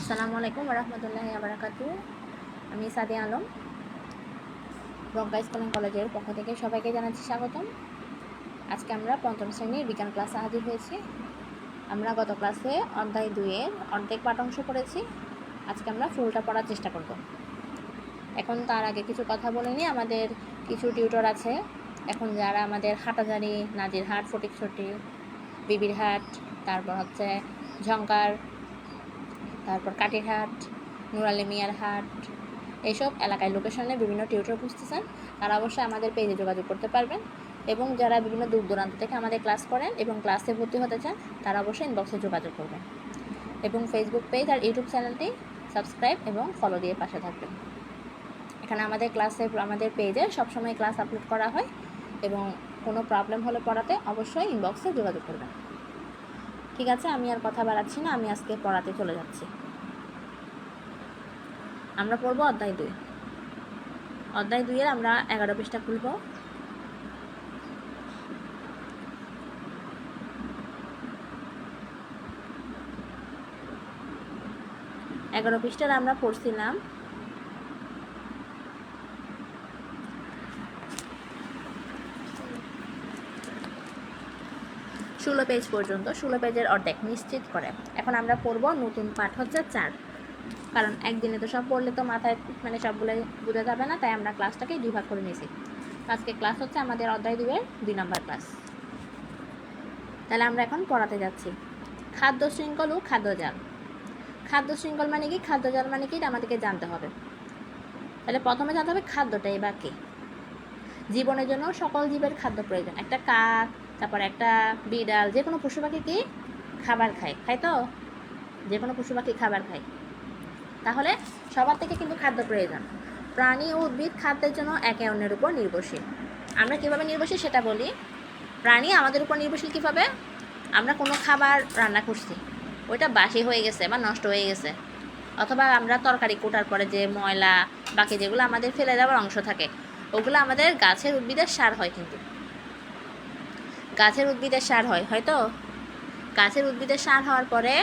আসসালামু আলাইকুম রহমতুল্লাহি আবরাকাতু। আমি সাদিয়া আলম, ব্রঙ্কা স্কুল অ্যান্ড কলেজের পক্ষ থেকে সবাইকে জানাচ্ছি স্বাগতম। আজকে আমরা পঞ্চম শ্রেণীর বিজ্ঞান ক্লাসে হাজির হয়েছি। আমরা গত ক্লাসে অধ্যায় 2-এর অর্ধেক পাঠ অংশ পড়েছি। আজকে আমরা ফুলটা পড়ার চেষ্টা করব। এখন তার আগে কিছু কথা বলে নিই। আমাদের কিছু টিউটর আছে এখন, যারা আমাদের হাটাজারি, নাজিরহাট, ফটিকছড়ি, বিবিরহাট, তারপর হচ্ছে ঝংকার, তারপর কাটিরহাট, নুরালী মিয়ার হাট, এইসব এলাকায় লোকেশনে বিভিন্ন টিউটর খুঁজতেছেন, তারা অবশ্যই আমাদের পেজে যোগাযোগ করতে পারবেন। এবং যারা বিভিন্ন দূর দূরান্ত থেকে আমাদের ক্লাস করেন এবং ক্লাসে ভর্তি হতে চান, তারা অবশ্যই ইনবক্সে যোগাযোগ করবেন এবং ফেসবুক পেজ আর ইউটিউব চ্যানেলটি সাবস্ক্রাইব এবং ফলো দিয়ে পাশে থাকবেন। এখানে আমাদের পেজে সবসময় ক্লাস আপলোড করা হয় এবং কোনো প্রবলেম হলে পড়াতে অবশ্যই ইনবক্সে যোগাযোগ করবেন। ঠিক আছে, আমি আর কথা বাড়াচ্ছি না, আমি আজকে পড়াতে চলে যাচ্ছি। আমরা পড়ব অধ্যায় 2। অধ্যায় 2-এর আমরা 11 পৃষ্ঠা খুলব। পৃষ্ঠার আমরা পড়ছিলাম 16 পেজ পর্যন্ত। 16 পেজের অর্ধেক নিশ্চিত করে। এখন আমরা পড়ব নতুন পাঠ হচ্ছে 4, কারণ একদিনে তো সব পড়লে তো মাথায় সবগুলো বোঝা যাবে না, তাই আমরা ক্লাসটাকে 2 ভাগ করে নিয়েছি। আজকে ক্লাস হচ্ছে আমাদের অধ্যায় 2-এর 2 নম্বর ক্লাস। তাহলে আমরা এখন পড়াতে যাচ্ছি। খাদ্য শৃঙ্খল ও খাদ্যজাল। খাদ্য শৃঙ্খল মানে কি, খাদ্যজাল মানে কি, এটা আমাদেরকে জানতে হবে। তাহলে প্রথমে জানতে হবে খাদ্যটাই বা কি। জীবনের জন্য সকল জীবের খাদ্য প্রয়োজন। একটা কাক, তারপর একটা বিড়াল, যে কোনো পশু পাখি কি খাবার খায় তো, যে কোনো পশু পাখি খাবার খায়। তাহলে সবার থেকে কিন্তু খাদ্য প্রয়োজন। প্রাণী ও উদ্ভিদ খাদ্যের জন্য একে অন্যের উপর নির্ভরশীল। আমরা কীভাবে নির্ভরশীল সেটা বলি। প্রাণী আমাদের উপর নির্ভরশীল কীভাবে? আমরা কোনো খাবার রান্না করছি, ওইটা বাসি হয়ে গেছে বা নষ্ট হয়ে গেছে, অথবা আমরা তরকারি কোটার পরে যে ময়লা বাকি যেগুলো আমাদের ফেলে দেওয়ার অংশ থাকে, ওগুলো আমাদের গাছের উদ্ভিদের সার হয়। কিন্তু গাছের উদ্ভিদের সার হয়, হয়তো গাছের উদ্ভিদের সার হওয়ার পরে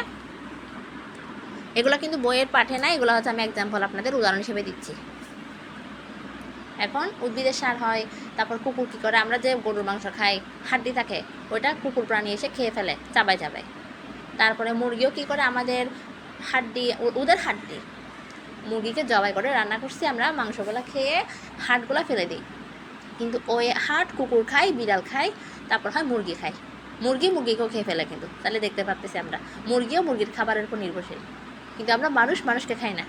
এগুলো কিন্তু বইয়ের পাঠে না, এগুলো হচ্ছে আমি এক্সাম্পল আপনাদের উদাহরণ হিসেবে দিচ্ছি। এখন উদ্ভিদের সার হয়, তারপর কুকুর কী করে, আমরা যে গরুর মাংস খাই, হাড্ডি থাকে, ওইটা কুকুর প্রাণী এসে খেয়ে ফেলে চাবায়। তারপরে মুরগিও কী করে, আমাদের হাড্ডি, ওদের হাড্ডি মুরগিকে জবাই করে রান্না করছি, আমরা মাংসগুলো খেয়ে হাড়গুলো ফেলে দিই। কিন্তু ওই হাড় কুকুর খায়, বিড়াল খায়, তারপর হয় মুরগি খায়, মুরগিকেও খেয়ে ফেলে। কিন্তু তাহলে দেখতে পাচ্ছি আমরা মুরগিও মুরগির খাবারের উপর নির্ভরশীল। কিন্তু আমরা মানুষকে খাই না।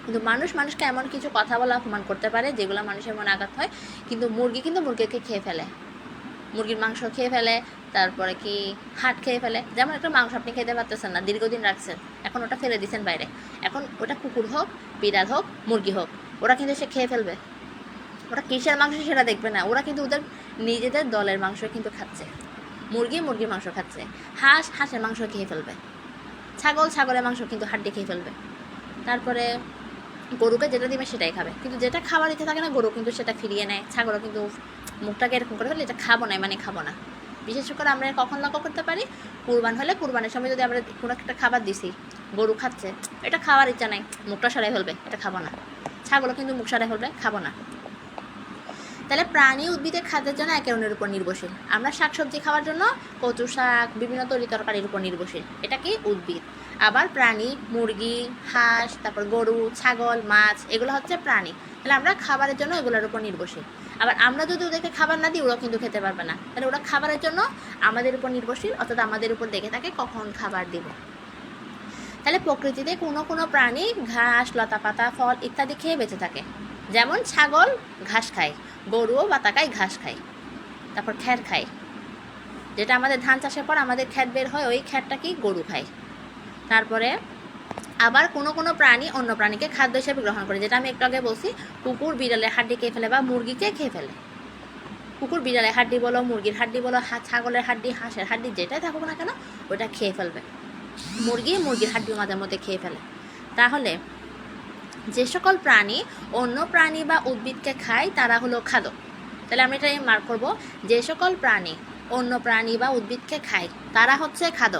কিন্তু মানুষকে এমন কিছু কথা বলা অপমান করতে পারে যেগুলো মানুষের মনে আঘাত হয়, কিন্তু মুরগিকে খেয়ে ফেলে, মুরগির মাংস খেয়ে ফেলে, তারপরে কি হাট খেয়ে ফেলে। যেমন একটা মাংস আপনি খেতে পারতেছেন না, দীর্ঘদিন রাখছেন, এখন ওটা ফেলে দিচ্ছেন বাইরে, এখন ওটা কুকুর হোক, বিড়াল হোক, মুরগি হোক, ওরা কিন্তু সে খেয়ে ফেলবে। ওরা কিসের মাংস সেটা দেখবে না, ওরা কিন্তু ওদের নিজেদের দলের মাংস কিন্তু খাচ্ছে। মুরগির মাংস খাচ্ছে, হাঁসের মাংস খেয়ে ফেলবে, ছাগলের মাংস কিন্তু হাড্ডি খেয়ে ফেলবে। তারপরে গরুকে যেটা দিবে সেটাই খাবে, কিন্তু যেটা খাবার দিতে থাকে না গরু কিন্তু সেটা ফিরিয়ে নেয়। ছাগলও কিন্তু মুখটাকে এরকম করে ফেলে, এটা খাবো না। বিশেষ করে আমরা কখন লক্ষ্য করতে পারি, কুরবানের সময় যদি আমরা কোনো একটা খাবার দিছি, গরু খাচ্ছে, এটা খাওয়ার ইচ্ছা নাই, মুখটা সরাই ফেলবে, এটা খাবো না। ছাগলও কিন্তু মুখ সরাই ফেলবে, খাবো না। তাহলে প্রাণী উদ্ভিদের খাদ্যের জন্য একে অন্যের উপর নির্ভরশীল। আমরা শাকসবজি খাওয়ার জন্য কচু শাক, বিভিন্ন তরিতরকারির উপর নির্ভরশীল, এটা কি উদ্ভিদ। আবার প্রাণী মুরগি, হাঁস, তারপর গরু, ছাগল, মাছ, এগুলো হচ্ছে প্রাণী। তাহলে আমরা খাবারের জন্য এগুলোর উপর নির্ভরশীল। আবার আমরা যদি ওদেরকে খাবার না দিই, ওরা কিন্তু খেতে পারবে না। তাহলে ওরা খাবারের জন্য আমাদের উপর নির্ভরশীল, অর্থাৎ আমাদের উপর দেখে থাকে কখন খাবার দিব। তাহলে প্রকৃতিতে কোনো প্রাণী ঘাস, লতাপাতা, ফল ইত্যাদি খেয়ে বেঁচে থাকে। যেমন ছাগল ঘাস খায়, গরুও বাতাকায় ঘাস খায়, তারপর খ্যার খায়, যেটা আমাদের ধান চাষের পর আমাদের খ্যাট বের হয়, ওই খ্যাটটা কি গরু খায়। তারপরে আবার কোনো প্রাণী অন্য প্রাণীকে খাদ্য হিসেবে গ্রহণ করে, যেটা আমি একটু আগে বলছি, কুকুর বিড়ালের হাড্ডি খেয়ে ফেলে বা মুরগিকে খেয়ে ফেলে। কুকুর বিড়ালের হাড্ডি বলো, মুরগির হাড্ডি বলো, ছাগলের হাড্ডি, হাঁসের হাড্ডি, যেটাই থাকুক না কেন ওটা খেয়ে ফেলবে। মুরগির হাড্ডিও মাঝে মধ্যে খেয়ে ফেলে। তাহলে যে সকল প্রাণী অন্য প্রাণী বা উদ্ভিদকে খায় তারা হলো খাদ্য। তাহলে আমরা এটা মার্ক করব, যে সকল প্রাণী অন্য প্রাণী বা উদ্ভিদকে খায় তারা হচ্ছে খাদ্য।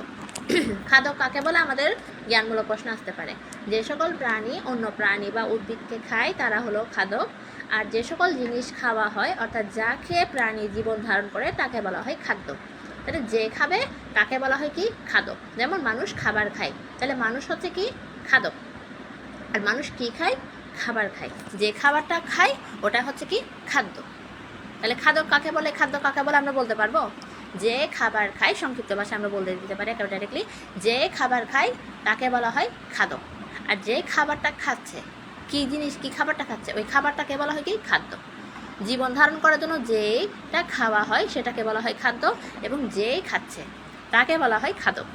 খাদক কাকে বলে আমাদের জ্ঞানমূলক প্রশ্ন আসতে পারে। যে সকল প্রাণী অন্য প্রাণী বা উদ্ভিদকে খায় তারা হলো খাদক। আর যে সকল জিনিস খাওয়া হয় অর্থাৎ যা খেয়ে প্রাণী জীবন ধারণ করে তাকে বলা হয় খাদ্য। তাহলে যে খাবে তাকে বলা হয় কি খাদক। যেমন মানুষ খাবার খায়, তাহলে মানুষ হচ্ছে কি খাদক। আর মানুষ কি খায়? খাবার খায়। যে খাবারটা খায় ওটা হচ্ছে কি খাদ্য। তাহলে খাদক কাকে বলে, খাদ্য কাকে বলে আমরা বলতে পারবো? যে খাবার খায়, সংক্ষিপ্ত ভাষায় আমরা বলতে দিতে পারি একেবারে ডাইরেক্টলি, যে খাবার খায় তাকে বলা হয় খাদক। আর যে খাবারটা খাচ্ছে, কি জিনিস, কি খাবারটা খাচ্ছে, ওই খাবারটাকে বলা হয় কি খাদ্য। জীবন ধারণ করার জন্য যেটা খাওয়া হয় সেটাকে বলা হয় খাদ্য, এবং যে খাচ্ছে তাকে বলা হয় খাদক।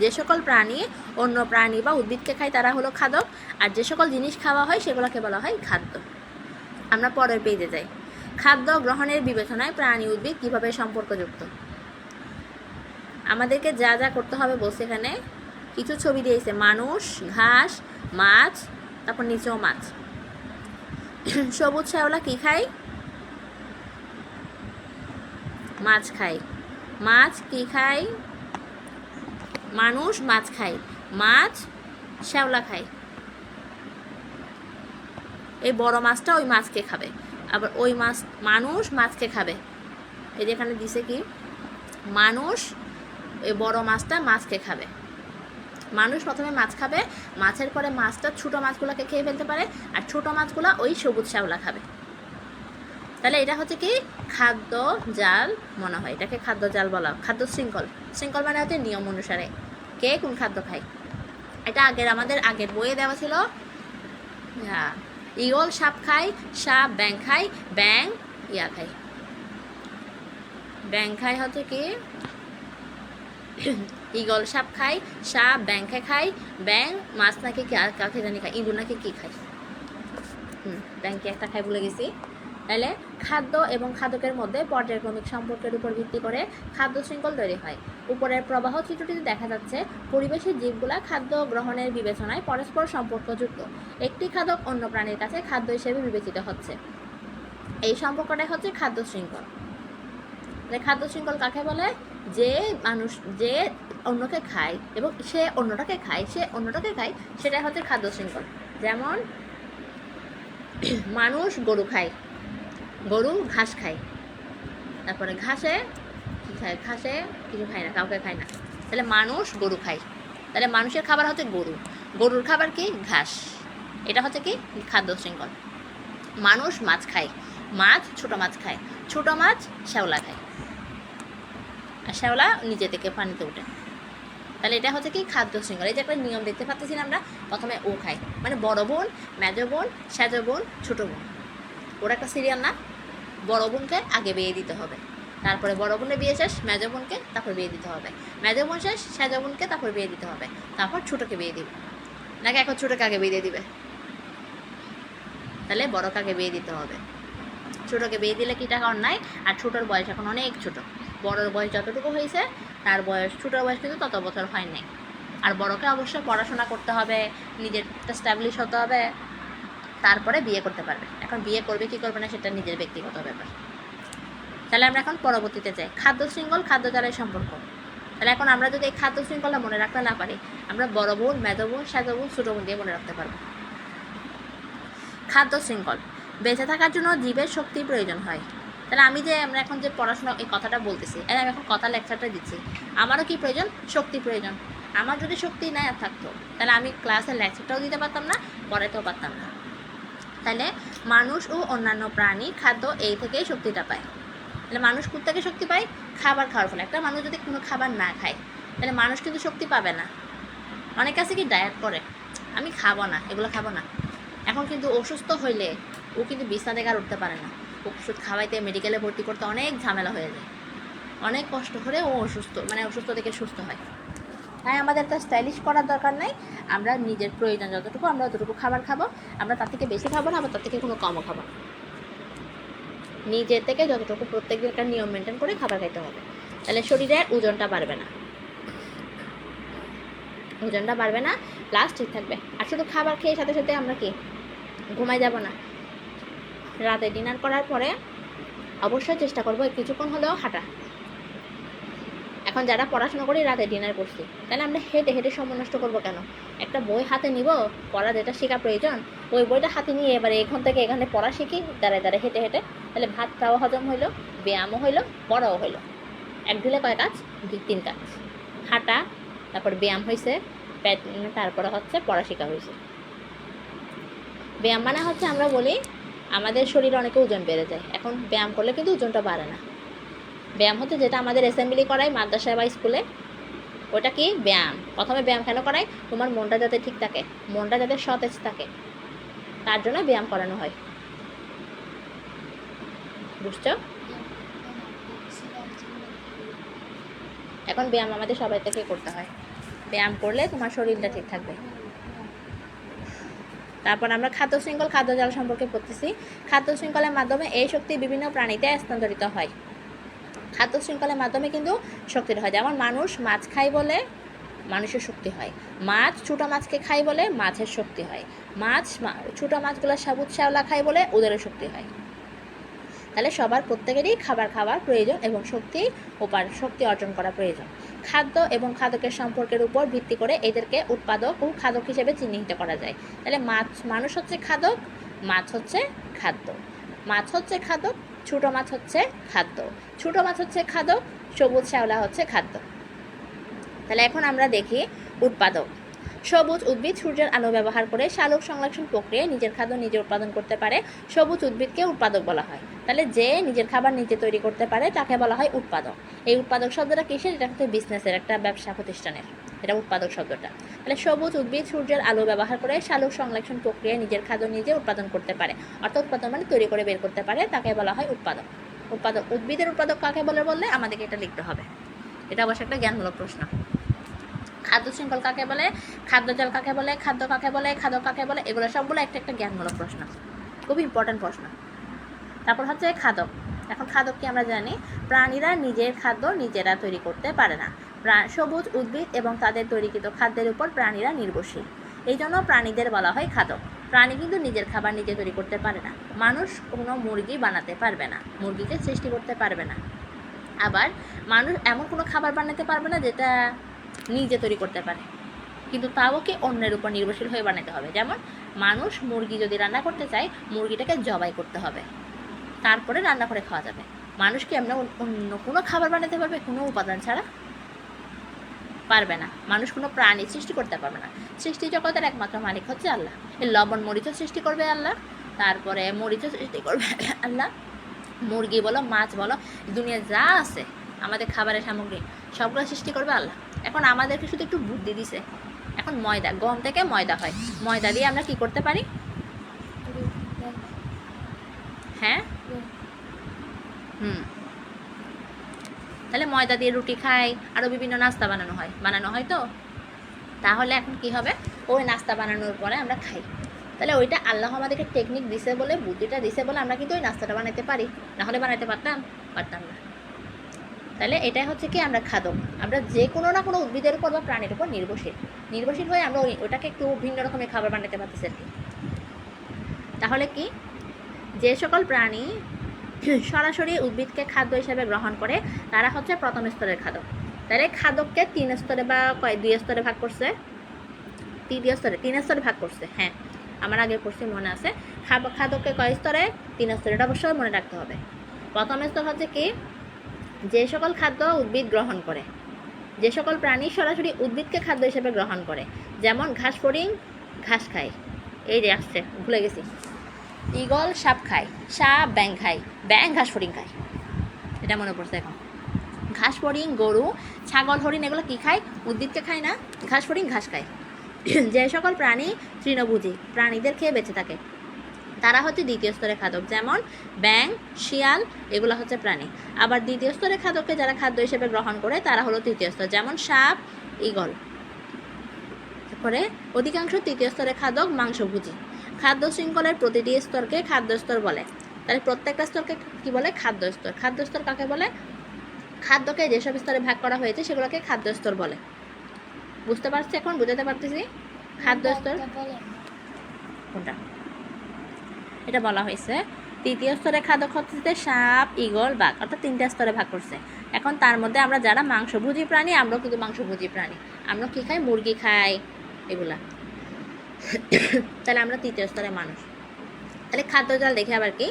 যে সকল প্রাণী অন্য প্রাণী বা উদ্ভিদকে খায় তারা হলো খাদক। আর যে সকল জিনিস খাওয়া হয় সেগুলোকে বলা হয় খাদ্য। আমরা পরের পেজে যাই। খাদ্য গ্রহণের বিবেচনায় প্রাণী উদ্ভিদ কিভাবে সম্পর্কযুক্ত? আমাদেরকে যা যা করতে হবে বলছে, এখানে কিছু ছবি দিয়েছে, মানুষ, ঘাস, মাছ, তারপর নিচেও মাছ। সবুজ শ্যাওলা কি খায়? মাছ খায়। মাছ কি খায়? মানুষ মাছ খায়, মাছ শ্যাওলা খায়। এই বড় মাছটা ওই মাছকে খাবে, আবার ওই মাছ, মানুষ মাছকে খাবে। এই যেখানে দিছে কি মানুষ, এই বড় মাছটা মাছকে খাবে। মানুষ প্রথমে মাছ খাবে, মাছের পরে মাছটা ছোটো মাছগুলোকে খেয়ে ফেলতে পারে, আর ছোটো মাছগুলো ওই সবুজ শ্যাওলা খাবে। তাহলে এটা হচ্ছে কি খাদ্য জাল মনে হয়, এটাকে খাদ্য জাল বলা। খাদ্য শৃঙ্খল, শৃঙ্খল মানে হচ্ছে নিয়ম অনুসারে কে কোন খাদ্য খায়। এটা আমাদের আগের বইয়ে দেওয়া ছিল। ঈগল সাপ খায়, সাপ ব্যাং খায়, ব্যাং খায়। ব্যাং খায় হচ্ছে কি ঈগল সাপ খায়, সাপ ব্যাংকে খায়, ব্যাং মাছ নাকি কাকে জানি খায়, ইঁদুর নাকি কি খায়, ব্যাংকে একটা খায় ভুলে গেছি। তাহলে খাদ্য এবং খাদকের মধ্যে পর্যায়ক্রমিক সম্পর্কের উপর ভিত্তি করে খাদ্য শৃঙ্খল তৈরি হয়। উপরের প্রবাহ চিত্রটিতে দেখা যাচ্ছে পরিবেশের জীবগুলা খাদ্য গ্রহণের বিবেচনায় পরস্পর সম্পর্কযুক্ত। একটি খাদক অন্য প্রাণীর কাছে খাদ্য হিসেবে বিবেচিত হচ্ছে। এই সম্পর্কটাই হচ্ছে খাদ্য শৃঙ্খল। খাদ্য শৃঙ্খল কাকে বলে? যে মানুষ যে অন্যকে খায় এবং সে অন্যটাকে খায়, সেটাই হচ্ছে খাদ্য শৃঙ্খল। যেমন মানুষ গরু খায়, গরু ঘাস খায়, তারপরে ঘাসে কী খায়, ঘাসে কিছু খায় না, কাউকে খায় না। তাহলে মানুষ গরু খায়, তাহলে মানুষের খাবার হচ্ছে গরু, গরুর খাবার কি ঘাস। এটা হচ্ছে কি খাদ্য শৃঙ্খল। মানুষ মাছ খায়, মাছ ছোটো মাছ খায়, ছোটো মাছ শ্যাওলা খায়, আর শ্যাওলা নিচে থেকে পানিতে উঠে। তাহলে এটা হচ্ছে কি খাদ্য শৃঙ্খল। এই যে একটা নিয়ম দেখতে পাচ্ছি আমরা, প্রথমে ও খায় মানে বড় বোন, মেজ বোন, সেজ বোন, ছোটো বোন, ওরা একটা সিরিয়াল না। বড় বোনকে আগে বিয়ে দিতে হবে, তারপরে বড় বোনের বিয়ে শেষ মেজ বোনকে তারপর বিয়ে দিতে হবে, মেজ বোন শেষ সেজ বোনকে তারপর বিয়ে দিতে হবে, তারপর ছোটোকে বিয়ে দিবে। নাকি এখন ছোটোকে আগে বিয়ে দিয়ে দিবে? তাহলে বড়কে আগে বিয়ে দিতে হবে। ছোটোকে বিয়ে দিলে কি টাকা অন্যায়? আর ছোটোর বয়স এখন অনেক ছোটো, বড়োর বয়স যতটুকু হয়েছে তার বয়স, ছোটোর বয়স কিন্তু তত বছর হয় নাই। আর বড়কে অবশ্যই পড়াশোনা করতে হবে, নিজের স্ট্যাবলিশ হতে হবে, তারপরে বিয়ে করতে পারবে। এখন বিয়ে করবে কি করবে না সেটা নিজের ব্যক্তিগত ব্যাপার। তাহলে আমরা এখন পরবর্তীতে যাই, খাদ্য শৃঙ্খল খাদ্য জালের সম্পর্ক। তাহলে এখন আমরা যদি এই খাদ্য শৃঙ্খলা মনে রাখতে না পারি, আমরা বড় বোন, মেজ বোন, সেজ বোন, ছোটো বোন দিয়ে মনে রাখতে পারবো। খাদ্য শৃঙ্খল, বেঁচে থাকার জন্য জীবের শক্তির প্রয়োজন হয়। তাহলে আমরা এখন যে পড়াশোনা এই কথাটা বলতেছি, আমি এখন কথা লেকচারটা দিচ্ছি, আমারও কি প্রয়োজন? শক্তি প্রয়োজন। আমার যদি শক্তি না থাকতো তাহলে আমি ক্লাসে লেকচারটাও দিতে পারতাম না, পড়াতেও পারতাম না। তাহলে মানুষ ও অন্যান্য প্রাণী খাদ্য এই থেকেই শক্তিটা পায়। তাহলে মানুষ কোথা থেকে শক্তি পায়? খাবার খাওয়ার ফলে। একটা মানুষ যদি কোনো খাবার না খায় তাহলে মানুষ কিন্তু শক্তি পাবে না। অনেক আছে কি ডায়েট করে, আমি খাবো না, এগুলো খাবো না। এখন কিন্তু অসুস্থ হইলে ও কিন্তু বিছানা থেকে আর উঠতে পারে না, ওষুধ খাওয়াইতে মেডিকেলে ভর্তি করতে অনেক ঝামেলা হয়ে যায়, অনেক কষ্ট করে ও অসুস্থ থেকে সুস্থ হয়। তাই আমাদের একটা স্টাইলিশ করার দরকার নেই, আমরা নিজের প্রয়োজন যতটুকু আমরা ততটুকু খাবার খাবো, আমরা তার থেকে বেশি খাবো না, আবার তার থেকে কোনো কমও খাবো না। নিজের থেকে যতটুকু প্রত্যেকদিন একটা নিয়ম মেনটেন করে খাবার খাইতে হবে। তাহলে শরীরের ওজনটা বাড়বে না, প্লাস ঠিক থাকবে। আর শুধু খাবার খেয়ে সাথে সাথে আমরা কি ঘুমাই যাব না। রাতে ডিনার করার পরে অবশ্যই চেষ্টা করবো কিছুক্ষণ হলেও হাঁটা, এখন যারা পড়াশোনা করি রাতে ডিনার করছি, তাহলে আমরা হেঁটে হেঁটে সময় নষ্ট করবো কেন? একটা বই হাতে নিব, পড়া যেটা শেখা প্রয়োজন ওই বইটা হাতে নিয়ে এবারে এখান থেকে এখানে পড়া শিখি দাঁড়ায় দাঁড়ায় হেঁটে হেঁটে, তাহলে ভাতটাও হজম হইলো, ব্যায়ামও হইলো, পড়াও হইলো। এক ঢিলে কয় কাজ? 3 কাজ। হাঁটা, তারপর ব্যায়াম হয়েছে, তারপরে হচ্ছে পড়া শেখা হয়েছে। ব্যায়াম মানে হচ্ছে আমরা বলি আমাদের শরীরে অনেকে ওজন বেড়ে যায়, এখন ব্যায়াম করলে কিন্তু ওজনটা বাড়ে না। ব্যায়াম হচ্ছে যেটা আমাদের অ্যাসেম্বলি করায় মাদ্রাসায় বা স্কুলে, ওটা কি ব্যায়াম। প্রথমে ব্যায়াম কেন করায়? তোমার মনটা যাতে ঠিক থাকে, মনটা যাতে সতেজ থাকে, তার জন্য ব্যায়াম করানো হয়। বুঝছো? এখন ব্যায়াম আমাদের সবাই থেকে করতে হয়, ব্যায়াম করলে তোমার শরীরটা ঠিক থাকবে। তারপর আমরা খাদ্য শৃঙ্খল, খাদ্যজাল সম্পর্কে পড়তেছি। খাদ্য শৃঙ্খলের মাধ্যমে এই শক্তি বিভিন্ন প্রাণীতে স্থানান্তরিত হয়। খাদ্য শৃঙ্খলের মাধ্যমে কিন্তু শক্তির হয়। যেমন মানুষ মাছ খায় বলে মানুষের শক্তি হয়, মাছ ছোটো মাছকে খায় বলে মাছের শক্তি হয়, মাছ ছোটো মাছগুলো সবুজ শ্যাওলা খায় বলে ওদেরও শক্তি হয়। তাহলে সবার প্রত্যেকেরই খাবার খাওয়ার প্রয়োজন এবং শক্তি অর্জন করা প্রয়োজন। খাদ্য এবং খাদকের সম্পর্কের উপর ভিত্তি করে এদেরকে উৎপাদক ও খাদক হিসেবে চিহ্নিত করা যায়। তাহলে মানুষ হচ্ছে খাদক, মাছ হচ্ছে খাদ্য। মাছ হচ্ছে খাদক, ছোটো মাছ হচ্ছে খাদ্য, ছোটো মাছ হচ্ছে খাদক, সবুজ শ্যাওলা হচ্ছে খাদ্য। তাহলে এখন আমরা দেখি উৎপাদক। সবুজ উদ্ভিদ সূর্যের আলো ব্যবহার করে সালোক সংশ্লেষণ প্রক্রিয়ায় নিজের খাদ্য নিজে উৎপাদন করতে পারে, সবুজ উদ্ভিদকে উৎপাদক বলা হয়। তাহলে যে নিজের খাবার নিজে তৈরি করতে পারে তাকে বলা হয় উৎপাদক। এই উৎপাদক শব্দটা কিসের? এটা হচ্ছে বিজনেসের, একটা ব্যবসা প্রতিষ্ঠানের, এটা উৎপাদক শব্দটা। তাহলে সবুজ উদ্ভিদ সূর্যের আলো ব্যবহার করে সালোক সংশ্লেষণ প্রক্রিয়ায় নিজের খাদ্য নিজে উৎপাদন করতে পারে, অর্থাৎ উৎপাদন মানে তৈরি করে বের করতে পারে, তাকে বলা হয় উৎপাদক। উদ্ভিদের উৎপাদক কাকে বললে আমাদেরকে এটা লিখতে হবে। এটা অবশ্য একটা জ্ঞানমূলক প্রশ্ন। খাদ্য শৃঙ্খল কাকে বলে, খাদ্যজাল কাকে বলে, খাদ্য কাকে বলে, খাদক কাকে বলে, এগুলো সবগুলো একটা একটা জ্ঞানমূলক প্রশ্ন, খুব ইম্পর্টেন্ট প্রশ্ন। তারপর হচ্ছে খাদক। এখন খাদক কি আমরা জানি, প্রাণীরা নিজের খাদ্য নিজেরা তৈরি করতে পারে না। সবুজ উদ্ভিদ এবং তাদের তৈরিকৃত খাদ্যের উপর প্রাণীরা নির্ভরশীল, এই জন্য প্রাণীদের বলা হয় খাদক। প্রাণী কিন্তু নিজের খাবার নিজে তৈরি করতে পারে না। মানুষ কোনো মুরগি বানাতে পারবে না, মুরগিকে সৃষ্টি করতে পারবে না। আবার মানুষ এমন কোনো খাবার বানাতে পারবে না যেটা নিজে তৈরি করতে পারে, কিন্তু তাও কি অন্যের উপর নির্ভরশীল হয়ে বানাতে হবে। যেমন মানুষ মুরগি যদি রান্না করতে চায়, মুরগিটাকে জবাই করতে হবে, তারপরে রান্না করে খাওয়া যাবে। মানুষ কি এমন অন্য কোনো খাবার বানাতে পারবে কোনো উপাদান ছাড়া? পারবে না। মানুষ কোনো প্রাণী সৃষ্টি করতে পারবে না। সৃষ্টি জগতের একমাত্র মালিক হচ্ছে আল্লাহ। এই লবণ মরিচও সৃষ্টি করবে আল্লাহ, তারপরে মরিচও সৃষ্টি করবে আল্লাহ, মুরগি বলো মাছ বলো দুনিয়া যা আছে আমাদের খাবারের সামগ্রী সবগুলো সৃষ্টি করবে আল্লাহ। এখন আমাদেরকে শুধু একটু বুদ্ধি দিছে। এখন ময়দা, গম থেকে ময়দা হয়, ময়দা দিয়ে আমরা কি করতে পারি? হ্যাঁ, তাহলে ময়দা দিয়ে রুটি খাই, আরও বিভিন্ন নাস্তা বানানো হয় তো। তাহলে এখন কি হবে? ওই নাস্তা বানানোর পরে আমরা খাই, তাহলে ওইটা আল্লাহ আমাদেরকে টেকনিক দিছে বলে, বুদ্ধিটা দিছে বলে আমরা কিন্তু ওই নাস্তাটা বানাতে পারি, নাহলে বানাতে পারতাম না। তাহলে এটাই হচ্ছে কি আমরা খাদক। আমরা যে কোনো না কোনো উদ্ভিদের উপর বা প্রাণীর উপর নির্ভরশীল হয়ে আমরা ওটাকে একটু ভিন্ন রকমের খাবার বানাতে পারতেছি আর কি। তাহলে কি, যে সকল প্রাণী সরাসরি উদ্ভিদকে খাদ্য হিসেবে গ্রহণ করে তারা হচ্ছে প্রথম স্তরের খাদক। তাহলে খাদককে 3 স্তরে বা 2 স্তরে ভাগ করছে, 3 স্তরে ভাগ করছে। হ্যাঁ, আমার আগে পড়ছি মনে আছে। খাদককে কয় স্তরে? 3 স্তরে, এটা অবশ্যই মনে রাখতে হবে। প্রথম স্তর হচ্ছে কি, যে সকল খাদ্য উদ্ভিদ গ্রহণ করে, যে সকল প্রাণী সরাসরি উদ্ভিদকে খাদ্য হিসেবে গ্রহণ করে, যেমন ঘাস ফড়িং ঘাস খায়, এই যে আসছে ভুলে গেছি, ঈগল সাপ খায়, সাপ ব্যাং খায়, ব্যাং ঘাস ফড়িং খায়, এটা মনে পড়ছে এখন। ঘাস ফড়িং, গরু, ছাগল, হরিণ এগুলো কি খায়? উদ্ভিদকে খায় না, ঘাস ফড়িং ঘাস খায়। যে সকল প্রাণী তৃণভোজী, প্রাণীদের খেয়ে বেঁচে থাকে, তারা হচ্ছে দ্বিতীয় স্তরে খাদক, যেমন ব্যাং, শিয়াল এগুলো হচ্ছে প্রাণী। আবার দ্বিতীয় স্তরে খাদককে যারা খাদ্য হিসেবে গ্রহণ করে তারা হলো তৃতীয় স্তর, যেমন সাপ, ঈগল। তারপরে অধিকাংশ তৃতীয় স্তরে খাদক মাংসভোজী। খাদ্য শৃঙ্খলের প্রতিটি স্তরকে খাদ্য স্তর বলে। তাহলে প্রত্যেকটা স্তরকে কি বলে? খাদ্য স্তর। খাদ্য স্তর কাকে বলে? খাদ্যকে যেসব স্তরে ভাগ করা হয়েছে সেগুলোকে খাদ্য স্তর বলে। বুঝতে পারছি এখন? বুঝাতে পারতেছি? খাদ্য স্তর কোনটা? এটা বলা হয়েছে তৃতীয় স্তরে খাদক হচ্ছে সাপ, ঈগল, বাঘ, অর্থাৎ 3টা স্তরে ভাগ করছে। এখন তার মধ্যে আমরা যারা মাংসভোজী প্রাণী, আমরাও কিন্তু মাংসভোজী প্রাণী। আমরা কী খাই? মুরগি খাই, এগুলা। তাহলে আমরা তৃতীয় স্তরের মানুষ। তাহলে খাদ্যজাল দেখে আবার কি,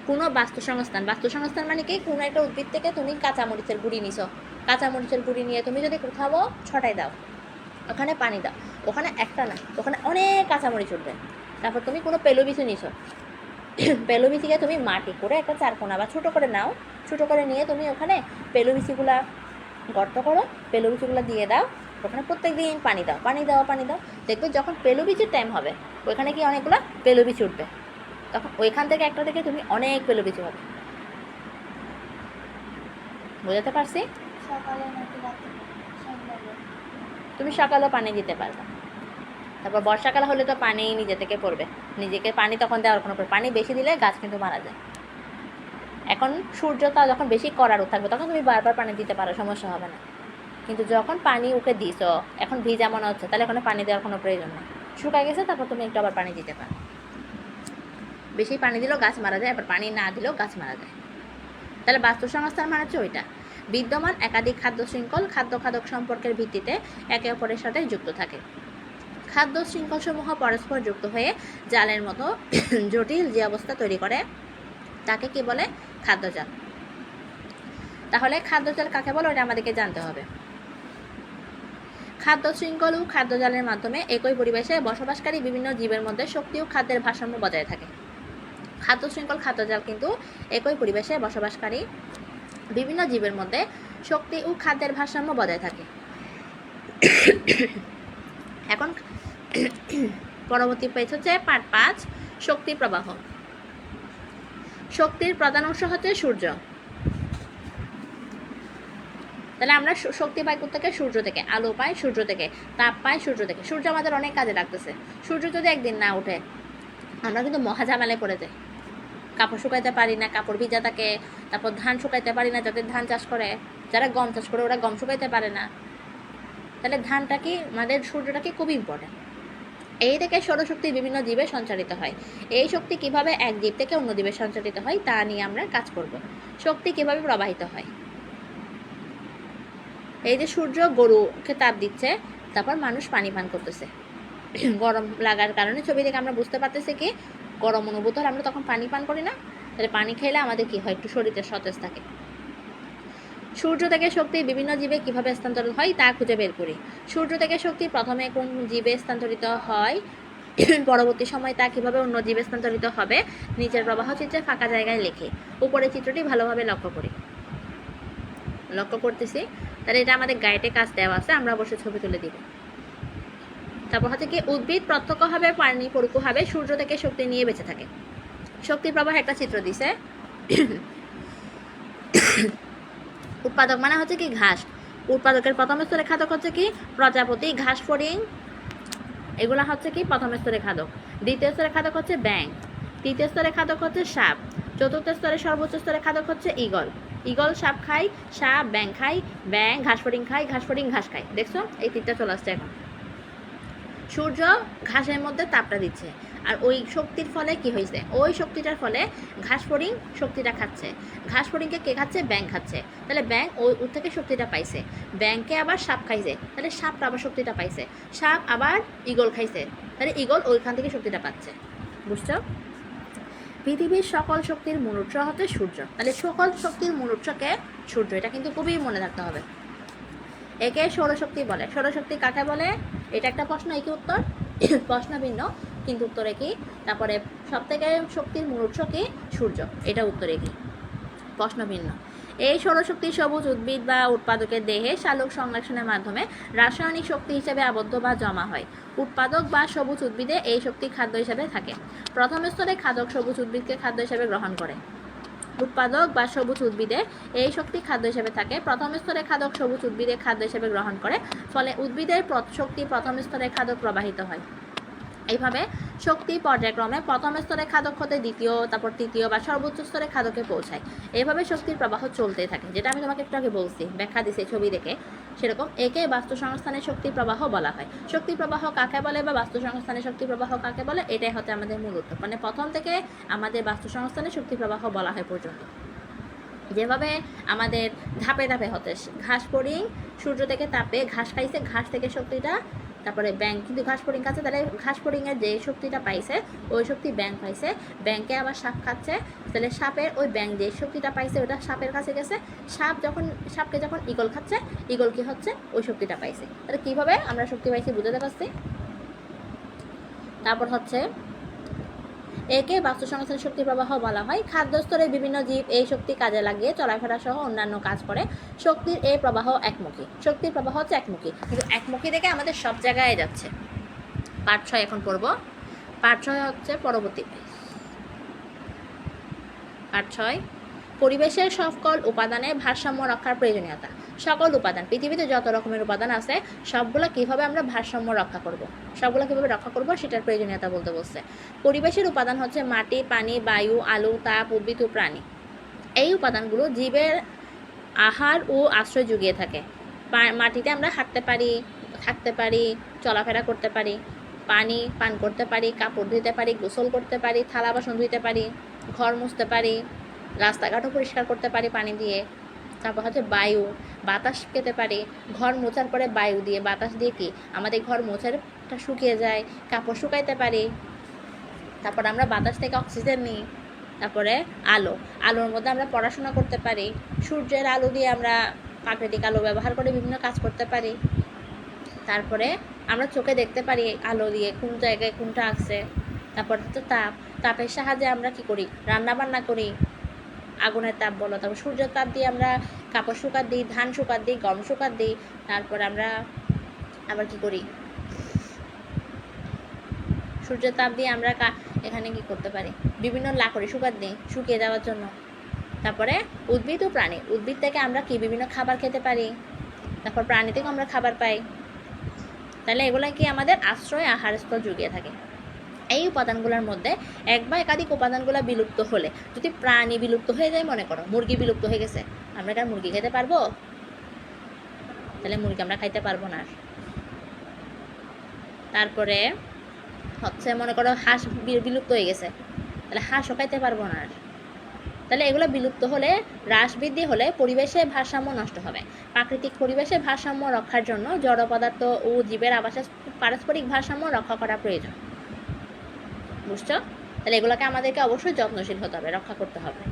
কোনো বাস্তুসংস্থান, বাস্তুসংস্থান মানে কি, কোনো একটা উদ্ভিদ থেকে তুমি কাঁচামরিচের গুঁড়ি নিছো, কাঁচামরিচের গুঁড়ি নিয়ে তুমি যদি কোথাও ছটাই দাও, ওখানে পানি দাও, ওখানে একটা না, ওখানে অনেক কাঁচামরিচ উঠবে। তারপর তুমি কোনো পেলোবিচি নিছো, পেলোবিচিকে তুমি মাটি করে একটা চারকোনা বা ছোটো করে নাও, ছোটো করে নিয়ে তুমি ওখানে পেলোবিচিগুলা গর্ত করো, পেলোবিচিগুলো দিয়ে দাও, ওখানে প্রত্যেক দিন পানি দাও, পানি দাও, পানি দাও। দেখবে যখন পেলোবিচির টাইম হবে, ওইখানে কি অনেকগুলো পেলোবিচি উঠবে, তখন ওইখান থেকে একটা থেকে তুমি অনেক পেলোবিচি হবে। বোঝাতে পারছি? তুমি সকালেও পানি দিতে পারবে। তারপর বর্ষাকাল হলে তো পানি নিজে থেকে পড়বে, নিজেকে পানি তখন দেওয়ার কোনো, পানি বেশি দিলে গাছ কিন্তু মারা যায়। এখন সূর্যটা যখন বেশি কড়া রোদ থাকবে, তখন তুমি বারবার পানি দিতে পারো, সমস্যা হবে না। কিন্তু যখন পানি উঠে দিছো, এখন ভিজা মনে হচ্ছে, তাহলে এখন পানি দেওয়ার কোনো প্রয়োজন নেই, শুকায় গেছে, তারপর তুমি একটু আবার পানি দিতে পারো। বেশি পানি দিলেও গাছ মারা যায়, আবার পানি না দিলেও গাছ মারা যায়। তাহলে বাস্তুসংস্থান মানে হচ্ছে ওইটা, বিদ্যমান একাধিক খাদ্য শৃঙ্খল খাদ্য খাদক সম্পর্কের ভিত্তিতে একে অপরের সাথে যুক্ত থাকে। খাদ্য শৃঙ্খলসমূহ পরস্পর যুক্ত হয়ে জালের মতো জটিল যে অবস্থা তৈরি করে, তাকে কি বলে? খাদ্যজাল। তাহলে খাদ্যজাল কাকে বলে, ওটা আমাদেরকে জানতে হবে। খাদ্য শৃঙ্খল ও খাদ্যজালের মাধ্যমে একই পরিবেশে বসবাসকারী বিভিন্ন জীবের মধ্যে শক্তি ও খাদ্যের ভারসাম্য বজায় থাকে। খাদ্য শৃঙ্খল খাদ্যজাল কিন্তু একই পরিবেশে বসবাসকারী বিভিন্ন জীবের মধ্যে শক্তি ও খাদ্যের ভারসাম্য বজায় থাকে। এখন পরবর্তী পেজ হচ্ছে পার্ট 5, শক্তি প্রবাহ। শক্তির প্রধান উৎস হচ্ছে সূর্য। তাহলে আমরা শক্তি পাই থেকে? সূর্য থেকে। আলো পাই সূর্য থেকে, তাপ পাই সূর্য থেকে। সূর্য আমাদের অনেক কাজে লাগতেছে। সূর্য যদি একদিন না ওঠে, আমরা কিন্তু মহাঝামেলায় পড়ে যাই, কাপড় শুকাইতে পারি না, কাপড় ভিজা থাকে। তারপর ধান শুকাইতে পারি না, যাদের ধান চাষ করে, যারা গম চাষ করে, ওরা গম শুকাইতে পারে না। তাহলে ধানটা কি, আমাদের সূর্যটা কি খুব ইম্পর্টেন্ট। এই থেকে সৌরশক্তি বিভিন্ন জীবে সঞ্চারিত হয়। এই শক্তি কিভাবে এক জীব থেকে অন্য জীবে সঞ্চারিত হয় তা নিয়ে আমরা কাজ করব। শক্তি কিভাবে প্রবাহিত হয়, এই যে সূর্য গরুকে তাপ দিচ্ছে, তারপর মানুষ পানি পান করতেছে, গরম লাগার কারণে ছবি থেকে আমরা বুঝতে পারতেছি কি গরম অনুভূত হলে আমরা তখন পানি পান করি না। তাহলে পানি খেলে আমাদের কি হয়, একটু শরীরটা সতেজ থাকে। সূর্য থেকে শক্তি বিভিন্ন জীবে কিভাবে স্থানান্তরিত হয় তা খুঁজে বের করি। সূর্য থেকে শক্তি প্রথমে কোন জীবে স্থানান্তরিত হয়, পরবর্তী সময় তা কিভাবে অন্য জীবে স্থানান্তরিত হবে, নিচের প্রবাহ চিত্রে ফাঁকা জায়গায় লেখে। উপরে চিত্রটি ভালোভাবে লক্ষ্য করতেছি। তাহলে এটা আমাদের গাইডে কাজ দেওয়া আছে, আমরা অবশ্যই ছবি তুলে দিব। তারপর হচ্ছে কি, উদ্ভিদ প্রত্যক্ষভাবে পানি পরোক্ষভাবে সূর্য থেকে শক্তি নিয়ে বেঁচে থাকে। শক্তি প্রবাহ একটা চিত্র দিছে। উৎপাদক মানে হচ্ছে কি ঘাস, উৎপাদকের প্রথম স্তরে খাদক হচ্ছে কি প্রজাপতি, ঘাস ফড়িং, এগুলা হচ্ছে কি প্রথম স্তরে খাদক। দ্বিতীয় স্তরে খাদক হচ্ছে ব্যাঙ, তৃতীয় স্তরে খাদক হচ্ছে সাপ, চতুর্থ স্তরে সর্বোচ্চ স্তরে খাদক হচ্ছে ঈগল। ঈগল সাপ খায়, সাপ ব্যাঙ খায়, ব্যাঙ ঘাস ফড়িং খায়, ঘাস ফড়িং ঘাস খায়। দেখছো এই তিনটা চলে আসছে। এখন সূর্য ঘাসের মধ্যে তাপটা দিচ্ছে, আর ওই শক্তির ফলে কি হয়েছে, ওই শক্তিটার ফলে ঘাস ফড়িং শক্তিটা খাচ্ছে। ঘাস ফড়িংকে কে খাচ্ছে? ব্যাঙ খাচ্ছে। তাহলে ব্যাঙ ওর থেকে শক্তিটা পাইছে, ব্যাঙকে আবার সাপ খাইছে, তাহলে সাপটা আবার শক্তিটা পাইছে, সাপ আবার ঈগল খাইছে, তাহলে ঈগল ওইখান থেকে শক্তিটা পাচ্ছে। বুঝছো? পৃথিবীর সকল শক্তির মূল উৎস হচ্ছে সূর্য। তাহলে সকল শক্তির মূল উৎসকে সূর্য, এটা কিন্তু খুবই মনে রাখতে হবে। একে সৌরশক্তি বলে। সৌরশক্তি কাকে বলে? এটা একটা প্রশ্ন, একই উত্তর, প্রশ্ন ভিন্ন কিন্তু উত্তর একই। তারপরে সবথেকে শক্তির মূল উৎস কি? সূর্য, এটা উত্তর একই, প্রশ্ন ভিন্ন। এই সৌরশক্তি সবুজ উদ্ভিদ বা উৎপাদকের দেহে সালোক সংশ্লেষণের মাধ্যমে রাসায়নিক শক্তি হিসেবে আবদ্ধ বা জমা হয়। উৎপাদক বা সবুজ উদ্ভিদে এই শক্তি খাদ্য হিসেবে থাকে। প্রথম স্তরে খাদক সবুজ উদ্ভিদকে খাদ্য হিসেবে গ্রহণ করে। উৎপাদক বা সবুজ উদ্ভিদে এই শক্তি খাদ্য হিসেবে থাকে। প্রথম স্তরে খাদক সবুজ উদ্ভিদে খাদ্য হিসেবে গ্রহণ করে, ফলে উদ্ভিদের শক্তি প্রথম স্তরে খাদক প্রবাহিত হয়। এইভাবে শক্তি পর্যায়ক্রমে প্রথম স্তরে খাদক হতে দ্বিতীয়, তারপর তৃতীয় বা সর্বোচ্চ স্তরে খাদকে পৌঁছায়। এইভাবে শক্তির প্রবাহ চলতেই থাকে, যেটা আমি তোমাকে একটু আগে বলছি, ব্যাখ্যা দিছি ছবি দেখে। সেরকম একে বাস্তু সংস্থানের শক্তি প্রবাহ বলা হয়। শক্তি প্রবাহ কাকে বলে বা বাস্তু সংস্থানের শক্তি প্রবাহ কাকে বলে, এটাই হচ্ছে আমাদের মূল উত্তর। মানে প্রথম থেকে আমাদের বাস্তু সংস্থানের শক্তি প্রবাহ বলা হয় পর্যন্ত। যেভাবে আমাদের ধাপে ধাপে হতে ঘাস ফড়িং সূর্য থেকে তাপে ঘাস খাইছে, ঘাস থেকে শক্তিটা, তারপরে ব্যাং কিন্তু ঘাস ফড়িং খাচ্ছে, তাহলে ঘাস ফড়িংয়ের যে শক্তিটা পাইছে ওই শক্তি ব্যাং পাইছে, ব্যাংকে আবার সাপ খাচ্ছে, তাহলে সাপের ওই ব্যাং যে শক্তিটা পাইছে ওটা সাপের কাছে গেছে, সাপকে যখন ঈগল খাচ্ছে, ঈগল কি হচ্ছে ওই শক্তিটা পাইছে। তাহলে কীভাবে আমরা শক্তি পাইছি বুঝতে পারছি। তারপর হচ্ছে একে বাস্তুসংস্থান শক্তি প্রবাহ বলা হয়। খাদ্যস্তরে বিভিন্ন জীব এই শক্তি কাজে লাগিয়ে চলাফেরা সহ অন্যান্য কাজ করে। শক্তির এই প্রবাহ একমুখী, শক্তির প্রবাহ হচ্ছে একমুখী, কিন্তু একমুখী থেকে আমাদের সব জায়গায় যাচ্ছে। পার্ট 6 এখন পড়ব। পার্ট 6 হচ্ছে পরবর্তী পার্ট 6 পরিবেশের সকল উপাদানের ভারসাম্য রক্ষার প্রয়োজনীয়তা। সকল উপাদান, পৃথিবীতে যত রকমের উপাদান আছে সবগুলো কীভাবে আমরা ভারসাম্য রক্ষা করব, সবগুলো কীভাবে রক্ষা করব সেটার প্রয়োজনীয়তা বলতে বলছে। পরিবেশের উপাদান হচ্ছে মাটি, পানি, বায়ু, আলো, তাপ, উদ্ভিদ ও প্রাণী। এই উপাদানগুলো জীবের আহার ও আশ্রয় জুগিয়ে থাকে। মাটিতে আমরা হাঁটতে পারি, থাকতে পারি, চলাফেরা করতে পারি, পানি পান করতে পারি, কাপড় ধুতে পারি, গোসল করতে পারি, থালা বাসন ধুতে পারি, ঘর মুছতে পারি, রাস্তাঘাটও পরিষ্কার করতে পারি পানি দিয়ে। তারপর হচ্ছে বায়ু, বাতাস পেতে পারি, ঘর মোছার পরে বায়ু দিয়ে বাতাস দিয়ে কি আমাদের ঘর মোছারটা শুকিয়ে যায়, কাপড় শুকাইতে পারি। তারপর আমরা বাতাস থেকে অক্সিজেন নিই। তারপরে আলোর মধ্যে আমরা পড়াশোনা করতে পারি, সূর্যের আলো দিয়ে আমরা প্রাকৃতিক আলো ব্যবহার করে বিভিন্ন কাজ করতে পারি। তারপরে আমরা চোখে দেখতে পারি আলো দিয়ে কোন জায়গায় কোনটা আছে। তারপর হচ্ছে তাপের সাহায্যে আমরা কি করি, রান্না বান্না করি, আগুনের তাপ বলো। তারপর সূর্যের তাপ দিয়ে আমরা কাপড় শুকাত দিই, ধান শুকাত দিই, গম শুকাত দিই। তারপর আমরা আবার কি করি, সূর্যের তাপ দিয়ে আমরা এখানে কি করতে পারি, বিভিন্ন লাকড়ি শুকাত দিই শুকিয়ে যাওয়ার জন্য। তারপরে উদ্ভিদ ও প্রাণী, উদ্ভিদ থেকে আমরা কি বিভিন্ন খাবার খেতে পারি, তারপর প্রাণী থেকেও আমরা খাবার পাই। তাহলে এগুলো কি আমাদের আশ্রয় আহার স্থল জুগিয়ে থাকে। এই উপাদানগুলোর মধ্যে এক বা একাধিক উপাদানগুলো বিলুপ্ত হলে, যদি প্রাণী বিলুপ্ত হয়ে যায়, মনে করো মুরগি বিলুপ্ত হয়ে গেছে, আমরা কি আর মুরগি খেতে পারবো? তাহলে মুরগি আমরা খাইতে পারবো না। তারপরে হচ্ছে মনে করো হাঁস বিলুপ্ত হয়ে গেছে, তাহলে হাঁসও খাইতে পারবো না। তাহলে এগুলো বিলুপ্ত হলে, হ্রাস বৃদ্ধি হলে পরিবেশে ভারসাম্য নষ্ট হবে। প্রাকৃতিক পরিবেশে ভারসাম্য রক্ষার জন্য জড় পদার্থ ও জীবের আবাসের পারস্পরিক ভারসাম্য রক্ষা করা প্রয়োজন। বুঝছো? তাহলে এগুলোকে আমাদেরকে অবশ্যই যত্নশীল হতে হবে, রক্ষা করতে হবে।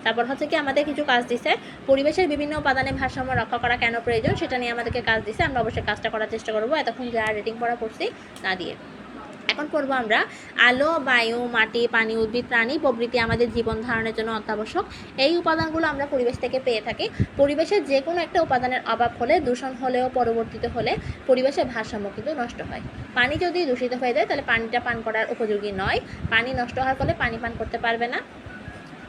তারপর হচ্ছে কি আমাদের কিছু কাজ দিছে, পরিবেশের বিভিন্ন উপাদানে ভারসাম্য রক্ষা করা কেন প্রয়োজন সেটা নিয়ে আমাদেরকে কাজ দিছে। আমরা অবশ্যই কাজটা করার চেষ্টা করবো, এতক্ষণ যা রেটিং পড়া পড়ছি তা দিয়ে। এখন পড়বো আমরা আলো, বায়ু, মাটি, পানি, উদ্ভিদ, প্রাণী প্রভৃতি আমাদের জীবন ধারণের জন্য অত্যাবশ্যক। এই উপাদানগুলো আমরা পরিবেশ থেকে পেয়ে থাকি। পরিবেশের যে কোনো একটা উপাদানের অভাব হলে, দূষণ হলেও পরবর্তীতে হলে পরিবেশের ভারসাম্য কিন্তু নষ্ট হয়। পানি যদি দূষিত হয়ে যায় তাহলে পানিটা পান করার উপযোগী নয়, পানি নষ্ট হওয়ার ফলে পানি পান করতে পারবে না।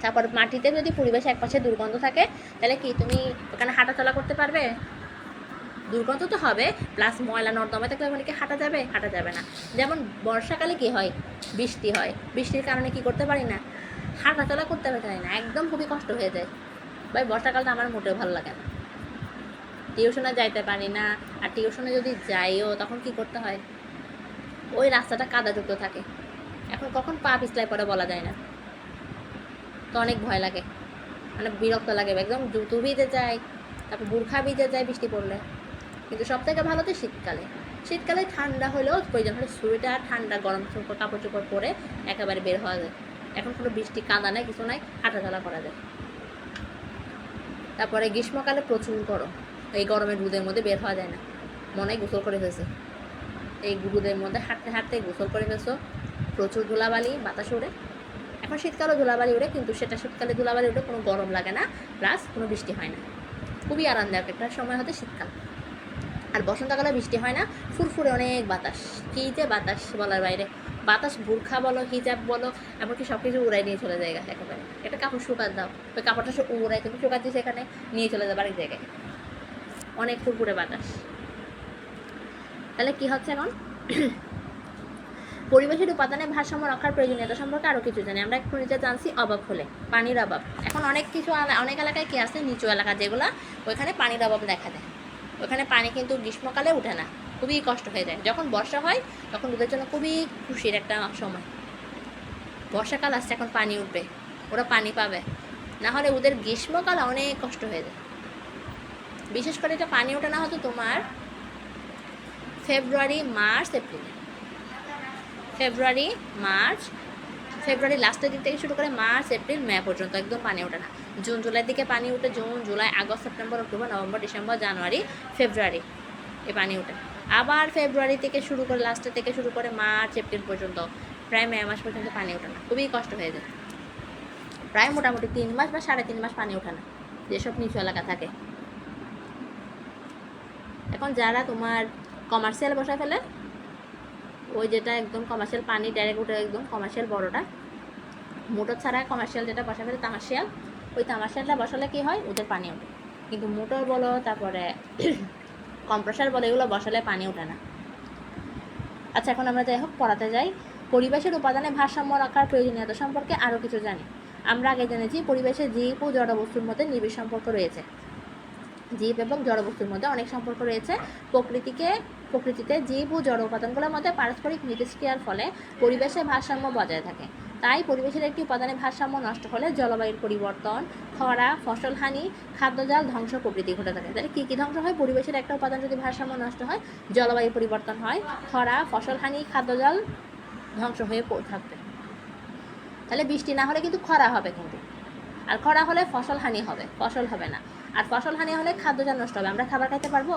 তারপর মাটিতে যদি পরিবেশে একপাশে দুর্গন্ধ থাকে তাহলে কি তুমি ওখানে হাঁটাচলা করতে পারবে? দুর্গন্ধ তো হবে, প্লাস ময়লা নর্দমা থাকলে ওখানে কি হাঁটা যাবে? হাঁটা যাবে না। যেমন বর্ষাকালে কি হয়, বৃষ্টি হয়, বৃষ্টির কারণে কি করতে পারি না, হাঁটাচলা করতে পারি না, একদম খুবই কষ্ট হয়ে যায়। ভাই বর্ষাকালটা আমার মোটেও ভালো লাগে না, টিউশনে যাইতে পারি না। আর টিউশনে যদি যাইও তখন কি করতে হয়, ওই রাস্তাটা কাদাযুক্ত থাকে, এখন কখন পা পিছলায় পরে বলা যায় না, তো অনেক ভয় লাগে, মানে বিরক্ত লাগে, একদম জুতো ভিজে যায়, তারপর বুরখা ভিজে যায় বৃষ্টি পড়লে। কিন্তু সব থেকে ভালো তো শীতকালে ঠান্ডা হলেও প্রয়োজন হলে সোয়েটার, ঠান্ডা গরম কাপড় চোপড় পরে একেবারে বের হওয়া যায়। এখন কোনো বৃষ্টি কাদা নেই, কিছু নাই, হাঁটাচলা করা যায়। তারপরে গ্রীষ্মকালে প্রচুর গরম, এই গরমের রোদের মধ্যে বের হওয়া যায় না, মনে হয় গোসল করে ফেলছে, এই রোদের মধ্যে হাঁটতে হাঁটতে গোসল করে ফেলছো, প্রচুর ধুলাবালি বাতাস ওড়ে। এখন শীতকালে ধুলাবালি ওড়ে, কিন্তু সেটা শীতকালে ধুলাবালি ওড়ে কোনো গরম লাগে না, প্লাস কোনো বৃষ্টি হয় না, খুবই আরামদায়ক একটা সময় হতে শীতকাল। আর বসন্তকালে বৃষ্টি হয় না, ফুরফুরে অনেক বাতাস, কী যে বাতাস বলার বাইরে। বাতাস বুরখা বলো, হিজাব বলো, এমনকি সব কিছু উড়াই নিয়ে চলে যায় একেবারে। একটা কাপড় শুকাত দাও, ওই কাপড়টা উড়াই তুমি শুকাত দিয়ে সেখানে নিয়ে চলে যাবে আরেক জায়গায়, অনেক ফুরফুরে বাতাস। তাহলে কি হচ্ছে এখন, পরিবেশের উপাদানে ভারসাম্য রক্ষার প্রয়োজনীয়তা সম্পর্কে আরও কিছু জানি আমরা। একটু নিচে জানছি অভাব হলে, পানির অভাব। এখন অনেক কিছু অনেক এলাকায় কি আছে, নিচু এলাকা যেগুলো, ওইখানে পানির অভাব দেখা দেয়, ওখানে পানি কিন্তু গ্রীষ্মকালে উঠে না, খুবই কষ্ট হয়ে যায়। যখন বর্ষা হয় তখন ওদের জন্য খুবই খুশির একটা সময়, বর্ষাকাল আসছে এখন পানি উঠবে, ওরা পানি পাবে। না হলে ওদের গ্রীষ্মকালে অনেক কষ্ট হয়ে যায়। বিশেষ করে এটা পানি ওঠে না হতো তোমার ফেব্রুয়ারি মার্চ এপ্রিলে। ফেব্রুয়ারি লাস্টের দিক থেকে শুরু করে মার্চ এপ্রিল মে পর্যন্ত একদম পানি ওঠে না। জুন জুলাইয়ের দিকে পানি ওঠে, June July August September October November December January February এ পানি ওঠে। আবার ফেব্রুয়ারি থেকে শুরু করে লাস্টের থেকে শুরু করে মার্চ এপ্রিল পর্যন্ত প্রায় মে মাস পর্যন্ত পানি ওঠে না, খুবই কষ্ট হয়ে যায়। প্রায় মোটামুটি 3 মাস বা 3.5 মাস পানি ওঠে না যেসব নিচু এলাকা থাকে। এখন যারা তোমার কমার্শিয়াল বসায় ফেলে, ওই যেটা একদম কমার্শিয়াল পানি ডাইরেক্ট উঠে একদম কমার্শিয়াল বড়টা, মোটর ছাড়া কমার্শিয়াল যেটা বসা ফেলে তামাশিয়াল, ওই তামাশিয়ালটা বসালে কি হয় ওদের পানি ওঠে। কিন্তু মোটর বলো তারপরে কম্প্রেসার বলো এগুলো বসালে পানি ওঠে না। আচ্ছা, এখন আমরা যাই হোক পড়াতে যাই। পরিবেশের উপাদানে ভারসাম্য রাখার প্রয়োজনীয়তা সম্পর্কে আরও কিছু জানি। আমরা আগে জেনেছি পরিবেশের জীব ও জড়বস্তুর মধ্যে নিবিড় সম্পর্ক রয়েছে। জীব এবং জড়বস্তুর মধ্যে অনেক সম্পর্ক রয়েছে। প্রকৃতিতে জীব ও জড় উপাদানগুলোর মধ্যে পারস্পরিক মিথস্ক্রিয়ার ফলে পরিবেশের ভারসাম্য বজায় থাকে। তাই পরিবেশের একটি উপাদানের ভারসাম্য নষ্ট হলে জলবায়ুর পরিবর্তন, খরা, ফসলহানি, খাদ্যজাল ধ্বংস প্রভৃতি ঘটে থাকে। তাহলে কী কী ধ্বংস হয়? পরিবেশের একটা উপাদান যদি ভারসাম্য নষ্ট হয়, জলবায়ু পরিবর্তন হয়, খরা, ফসলহানি, খাদ্যজাল ধ্বংস হয়ে থাকবে। তাহলে বৃষ্টি না হলে কিন্তু খরা হবে, কিন্তু আর খরা হলে ফসলহানি হবে, ফসল হবে না। আর ফসলহানি হলে খাদ্যজাল নষ্ট হবে, আমরা খাবার খাইতে পারবো?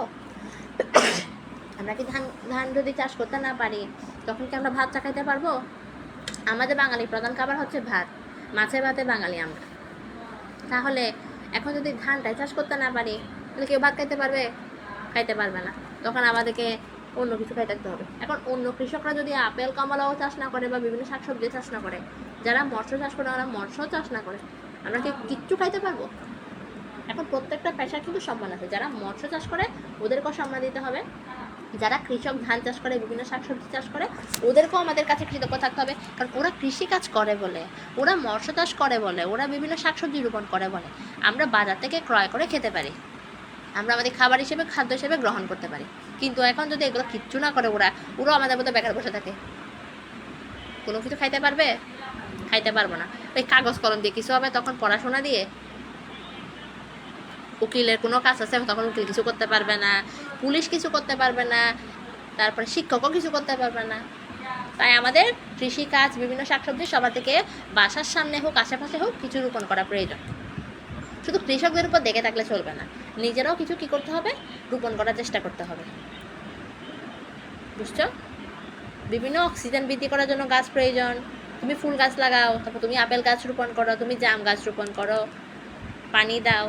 আমরা কি ধান যদি চাষ করতে না পারি তখন কি আমরা ভাত চা খাইতে পারবো? আমাদের বাঙালির প্রধান খাবার হচ্ছে ভাত, মাছে ভাতে বাঙালি আমরা। তাহলে এখন যদি ধানটাই চাষ করতে না পারি তাহলে কেউ ভাত খাইতে পারবে? খাইতে পারবে না। তখন আমাদেরকে অন্য কিছু খাই থাকতে হবে। এখন অন্য কৃষকরা যদি আপেল কমলাও চাষ না করে বা বিভিন্ন শাকসবজি চাষ না করে, যারা মৎস্য চাষ করে ওরা মৎস্য চাষ না করে, আমরা কি কিচ্ছু খাইতে পারবো? এখন প্রত্যেকটা পেশার কিন্তু সম্মান আছে। যারা মৎস্য চাষ করে ওদেরকেও সম্মান দিতে হবে, যারা কৃষক ধান চাষ করে বিভিন্ন শাকসবজি চাষ করে ওদেরকেও আমাদের কাছে কৃতজ্ঞ থাকতে হবে। কারণ ওরা কৃষিকাজ করে বলে, ওরা মৎস্য চাষ করে বলে, ওরা বিভিন্ন শাকসবজি রোপণ করে বলে আমরা বাজার থেকে ক্রয় করে খেতে পারি, আমরা আমাদের খাবার হিসেবে খাদ্য হিসেবে গ্রহণ করতে পারি। কিন্তু এখন যদি এগুলো কিচ্ছু না করে ওরাও আমাদের মতো বেকার বসে থাকে, কোনো কিছু খাইতে পারবে? খাইতে পারবো না। ওই কাগজ কলম দিয়ে কিছু হবে তখন পড়াশোনা দিয়ে? উকিলের কোনো কাজ আছে তখন উকিল কিছু করতে পারবে না, পুলিশ কিছু করতে পারবে না, তারপরে শিক্ষকও কিছু করতে পারবে না। তাই আমাদের কৃষিকাজ বিভিন্ন শাকসবজি সবার থেকে বাসার সামনে হোক আশেপাশে হোক কিছু রোপণ করা প্রয়োজন। শুধু কৃষকদের উপর দেখে থাকলে চলবে না, নিজেরাও কিছু কি করতে হবে? রোপণ করার চেষ্টা করতে হবে। বুঝছো? বিভিন্ন অক্সিজেন বৃদ্ধি করার জন্য গাছ প্রয়োজন। তুমি ফুল গাছ লাগাও, তারপর তুমি আপেল গাছ রোপণ করো, তুমি জাম গাছ রোপণ করো, পানি দাও,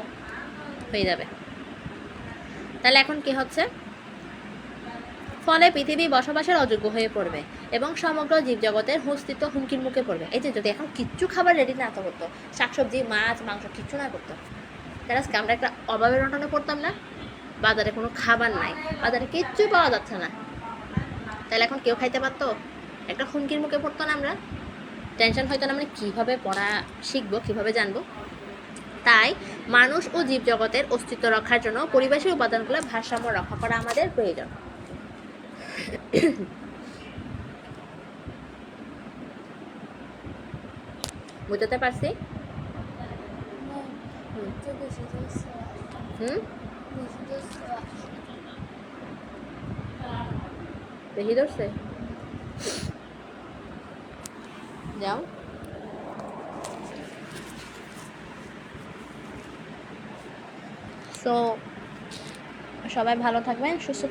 হয়ে যাবে। তাহলে এখন কি হচ্ছে? ফলে পৃথিবী বসবাসের অযোগ্য হয়ে পড়বে এবং সমগ্র জীবজগতের অস্তিত্ব হুমকির মুখে পড়বে। এই যে যদি এখন কিচ্ছু খাবার রেডি না করতো, শাকসবজি মাছ মাংস কিচ্ছু না করতো, তাহলে আজকে আমরা একটা অভাবের অনটনে পড়তাম না? বাজারে কোনো খাবার নাই, বাজারে কিচ্ছু পাওয়া যাচ্ছে না, তাহলে এখন কেউ খাইতে পারতো? একটা হুমকির মুখে পড়তো না আমরা? টেনশন হয়তো না, আমরা কীভাবে পড়া শিখবো, কীভাবে জানবো? তাই মানুষ ও জীবজগতের অস্তিত্ব রক্ষার জন্য পরিবেশের উপাদানগুলো ভারসাম্য রক্ষা করা আমাদের প্রয়োজন। বুঝতে পারছি? বেশি ধরছে? যাও। সো সবাই ভালো থাকবেন, সুস্থ থাকবেন।